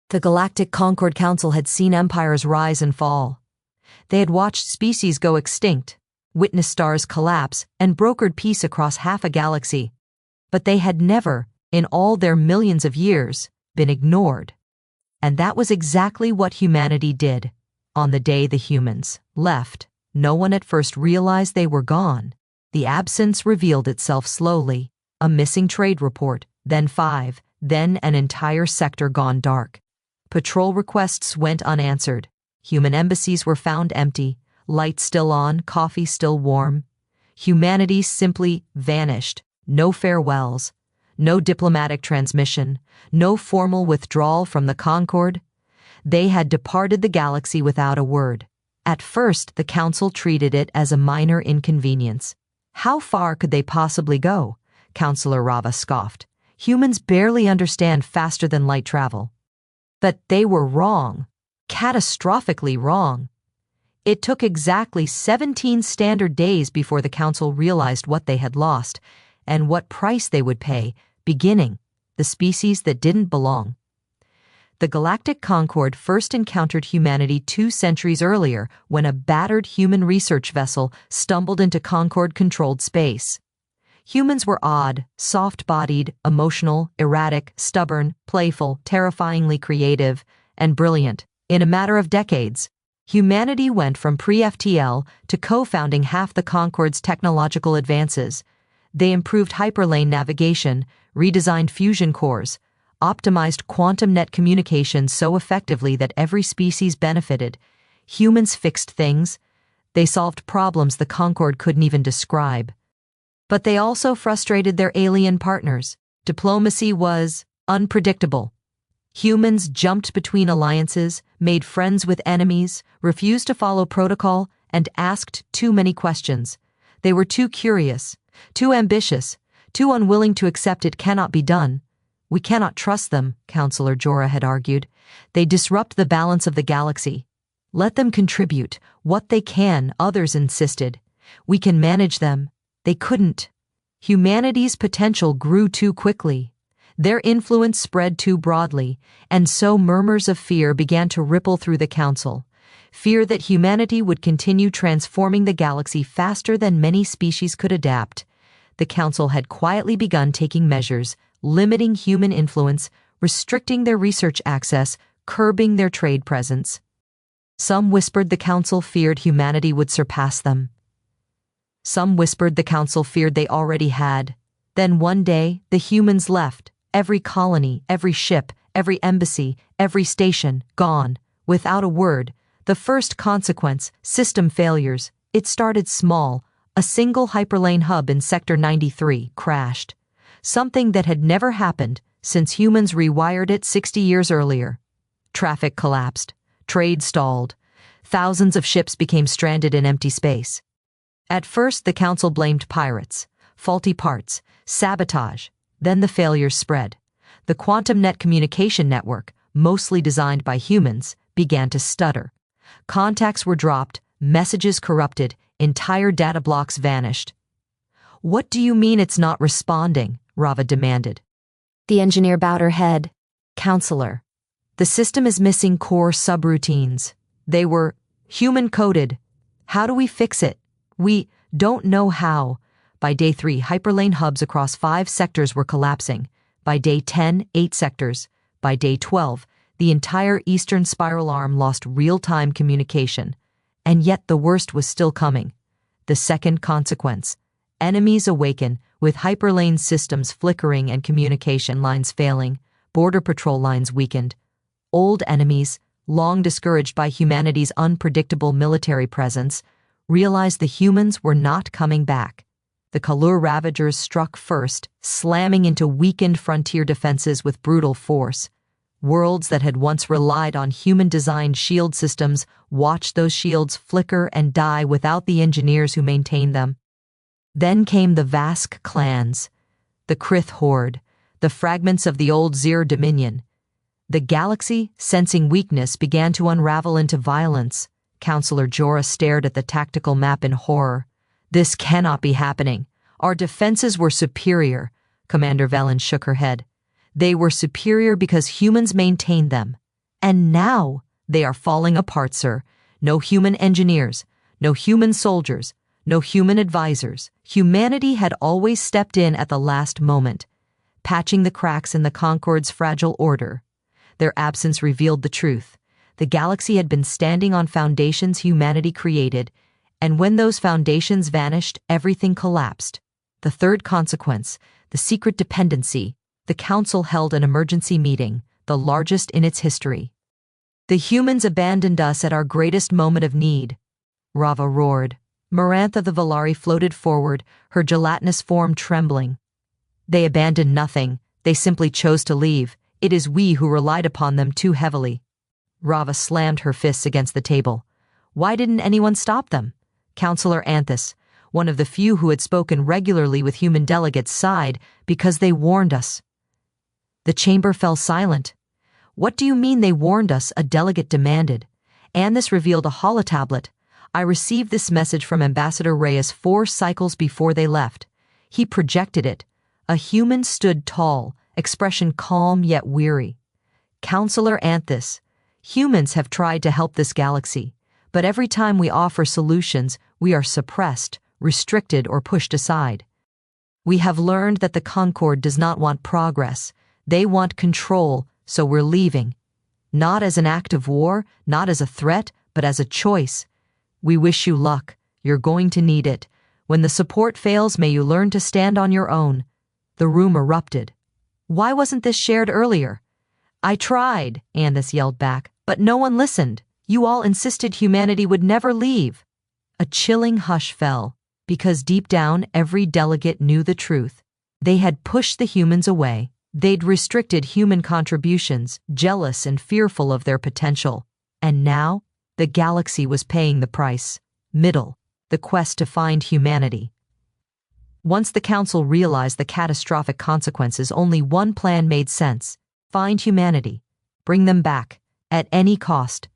The Galactic Concord Council had seen empires rise and fall. They had watched species go extinct, witnessed stars collapse, and brokered peace across half a galaxy. But they had never, in all their millions of years, been ignored. And that was exactly what humanity did. On the day the humans left, no one at first realized they were gone. The absence revealed itself slowly. A missing trade report, then 5, then an entire sector gone dark. Patrol requests went unanswered. Human embassies were found empty, lights still on, coffee still warm. Humanity simply vanished. No farewells, no diplomatic transmission, no formal withdrawal from the Concord. They had departed the galaxy without a word. At first, the Council treated it as a minor inconvenience. How far could they possibly go? Counselor Rava scoffed. Humans barely understand faster-than-light travel. But they were wrong. Catastrophically wrong. It took exactly 17 standard days before the Council realized what they had lost and what price they would pay, beginning the species that didn't belong. The Galactic Concord first encountered humanity 2 centuries earlier when a battered human research vessel stumbled into Concord-controlled space. Humans were odd, soft-bodied, emotional, erratic, stubborn, playful, terrifyingly creative, and brilliant. In a matter of decades, humanity went from pre-FTL to co-founding half the Concord's technological advances. They improved hyperlane navigation, redesigned fusion cores, optimized quantum net communication so effectively that every species benefited. Humans fixed things. They solved problems the Concord couldn't even describe. But they also frustrated their alien partners. Diplomacy was unpredictable. Humans jumped between alliances, made friends with enemies, refused to follow protocol, and asked too many questions. They were too curious, too ambitious, too unwilling to accept it cannot be done. We cannot trust them, Counselor Jorah had argued. They disrupt the balance of the galaxy. Let them contribute what they can, others insisted. We can manage them. They couldn't. Humanity's potential grew too quickly. Their influence spread too broadly, and so murmurs of fear began to ripple through the Council. Fear that humanity would continue transforming the galaxy faster than many species could adapt. The Council had quietly begun taking measures, limiting human influence, restricting their research access, curbing their trade presence. Some whispered the Council feared humanity would surpass them. Some whispered the Council feared they already had. Then one day, the humans left. Every colony, every ship, every embassy, every station, gone. Without a word. The first consequence, system failures. It started small. A single hyperlane hub in Sector 93 crashed. Something that had never happened since humans rewired it 60 years earlier. Traffic collapsed. Trade stalled. Thousands of ships became stranded in empty space. At first, the Council blamed pirates, faulty parts, sabotage. Then the failures spread. The quantum net communication network, mostly designed by humans, began to stutter. Contacts were dropped, messages corrupted, entire data blocks vanished. What do you mean it's not responding? Rava demanded. The engineer bowed her head. Counselor, the system is missing core subroutines. They were human-coded. How do we fix it? We don't know how. By day 3, hyperlane hubs across 5 sectors were collapsing. By day 10, 8 sectors. By day 12, the entire eastern spiral arm lost real-time communication. And yet the worst was still coming. The second consequence. Enemies awaken, with hyperlane systems flickering and communication lines failing, border patrol lines weakened. Old enemies, long discouraged by humanity's unpredictable military presence, realized the humans were not coming back. The Kalur Ravagers struck first, slamming into weakened frontier defenses with brutal force. Worlds that had once relied on human-designed shield systems watched those shields flicker and die without the engineers who maintained them. Then came the Vask clans, the Krith Horde, the fragments of the old Zir Dominion. The galaxy, sensing weakness, began to unravel into violence. Counselor Jorah stared at the tactical map in horror. This cannot be happening. Our defenses were superior. Commander Velen shook her head. They were superior because humans maintained them. And now they are falling apart, sir. No human engineers, no human soldiers, no human advisors. Humanity had always stepped in at the last moment, patching the cracks in the Concord's fragile order. Their absence revealed the truth. The galaxy had been standing on foundations humanity created, and when those foundations vanished, everything collapsed. The third consequence, the secret dependency. The Council held an emergency meeting, the largest in its history. The humans abandoned us at our greatest moment of need, Rava roared. Marantha the Valari floated forward, her gelatinous form trembling. They abandoned nothing, they simply chose to leave. It is we who relied upon them too heavily. Rava slammed her fists against the table. Why didn't anyone stop them? Counselor Anthus, one of the few who had spoken regularly with human delegates, sighed. Because they warned us. The chamber fell silent. What do you mean they warned us? A delegate demanded. Anthus revealed a holotablet. I received this message from Ambassador Reyes 4 cycles before they left. He projected it. A human stood tall, expression calm yet weary. Counselor Anthus, humans have tried to help this galaxy, but every time we offer solutions, we are suppressed, restricted, or pushed aside. We have learned that the Concord does not want progress. They want control, so we're leaving. Not as an act of war, not as a threat, but as a choice. We wish you luck. You're going to need it. When the support fails, may you learn to stand on your own. The room erupted. Why wasn't this shared earlier? I tried, Anthus yelled back, but no one listened. You all insisted humanity would never leave. A chilling hush fell, because deep down every delegate knew the truth. They had pushed the humans away. They'd restricted human contributions, jealous and fearful of their potential. And now, the galaxy was paying the price. The quest to find humanity. Once the Council realized the catastrophic consequences, only one plan made sense. Find humanity. Bring them back. At any cost.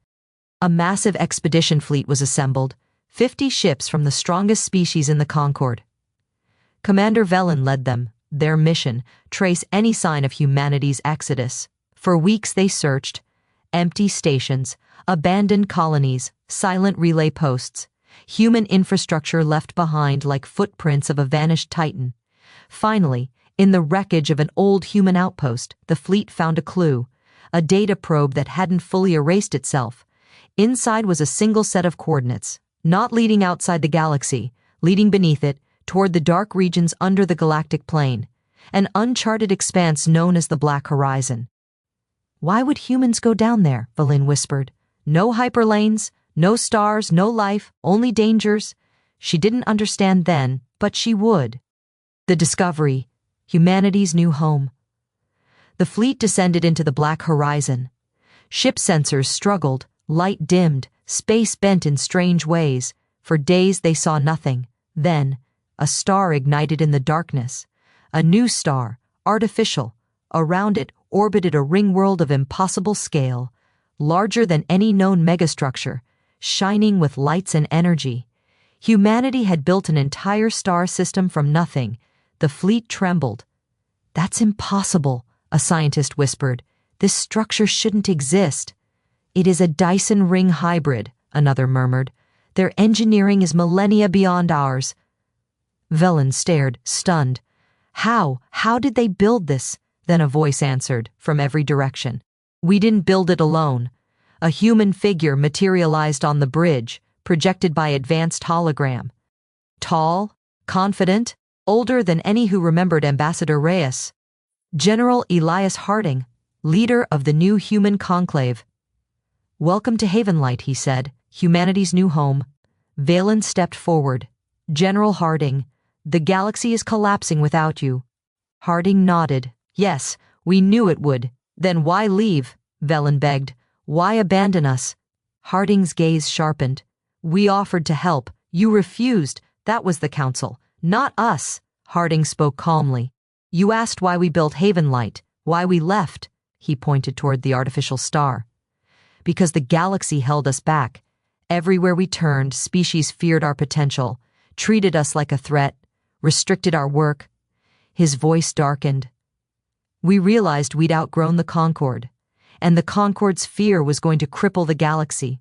A massive expedition fleet was assembled, 50 ships from the strongest species in the Concord. Commander Velen led them. Their mission, trace any sign of humanity's exodus. For weeks they searched. Empty stations, abandoned colonies, silent relay posts, human infrastructure left behind like footprints of a vanished titan. Finally, in the wreckage of an old human outpost, the fleet found a clue, a data probe that hadn't fully erased itself. Inside was a single set of coordinates, not leading outside the galaxy, leading beneath it, toward the dark regions under the galactic plane, an uncharted expanse known as the Black Horizon. Why would humans go down there? Velen whispered. No hyperlanes, no stars, no life, only dangers. She didn't understand then, but she would. The discovery, humanity's new home. The fleet descended into the Black Horizon. Ship sensors struggled, light dimmed, space bent in strange ways. For days they saw nothing. Then, a star ignited in the darkness. A new star, artificial. Around it orbited a ring world of impossible scale, larger than any known megastructure, shining with lights and energy. Humanity had built an entire star system from nothing. The fleet trembled. That's impossible, a scientist whispered. This structure shouldn't exist. It is a Dyson ring hybrid, another murmured. Their engineering is millennia beyond ours. Velen stared, stunned. How did they build this? Then a voice answered, from every direction. We didn't build it alone. A human figure materialized on the bridge, projected by advanced hologram. Tall, confident, older than any who remembered Ambassador Reyes. General Elias Harding, leader of the new human conclave. Welcome to Havenlight, he said, humanity's new home. Velen stepped forward. General Harding, the galaxy is collapsing without you. Harding nodded. Yes, we knew it would. Then why leave? Velen begged. Why abandon us? Harding's gaze sharpened. We offered to help. You refused. That was the Council, not us. Harding spoke calmly. You asked why we built Havenlight, why we left. He pointed toward the artificial star. Because the galaxy held us back. Everywhere we turned, species feared our potential, treated us like a threat, restricted our work. His voice darkened. We realized we'd outgrown the Concord, and the Concord's fear was going to cripple the galaxy.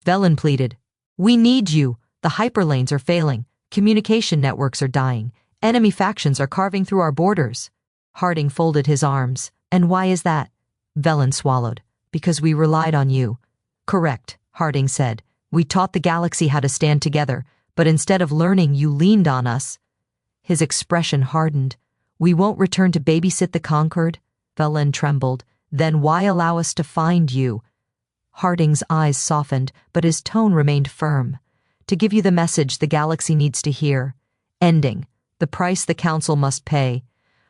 Velen pleaded, "We need you. The hyperlanes are failing. Communication networks are dying. Enemy factions are carving through our borders." Harding folded his arms. "And why is that?" Velen swallowed. "Because we relied on you." "Correct," Harding said. "We taught the galaxy how to stand together, but instead of learning, you leaned on us." His expression hardened. "We won't return to babysit the Concord?" Velen trembled. "Then why allow us to find you?" Harding's eyes softened, but his tone remained firm. "To give you the message the galaxy needs to hear. Ending. The price the Council must pay."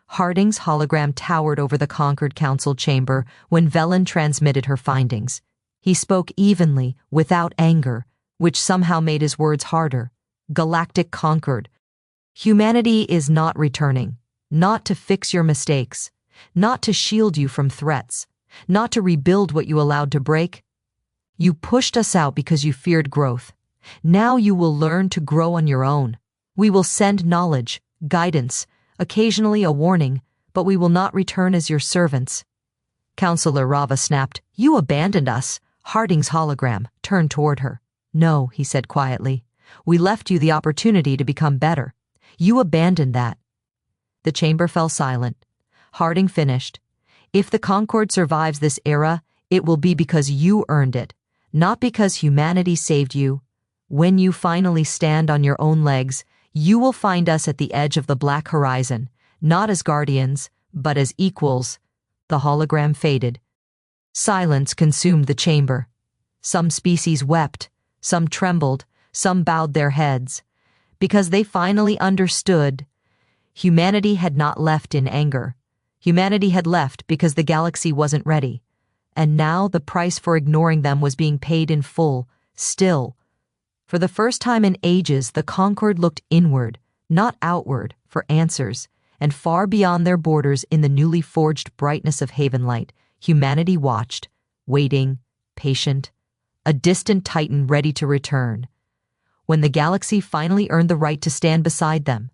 Harding's hologram towered over the Concord Council chamber when Velen transmitted her findings. He spoke evenly, without anger, which somehow made his words harder. "Galactic Concord. Humanity is not returning. Not to fix your mistakes. Not to shield you from threats. Not to rebuild what you allowed to break. You pushed us out because you feared growth. Now you will learn to grow on your own. We will send knowledge, guidance, occasionally a warning, but we will not return as your servants." Counselor Rava snapped, "You abandoned us." Harding's hologram turned toward her. "No," he said quietly. "We left you the opportunity to become better. You abandoned that." The chamber fell silent. Harding finished. "If the Concord survives this era, it will be because you earned it, not because humanity saved you. When you finally stand on your own legs, you will find us at the edge of the black horizon, not as guardians, but as equals." The hologram faded. Silence consumed the chamber. Some species wept, some trembled, some bowed their heads, because they finally understood. Humanity had not left in anger. Humanity had left because the galaxy wasn't ready. And now the price for ignoring them was being paid in full, still. For the first time in ages, the Concord looked inward, not outward, for answers, and far beyond their borders in the newly forged brightness of Havenlight, humanity watched, waiting, patient, a distant titan ready to return. When the galaxy finally earned the right to stand beside them,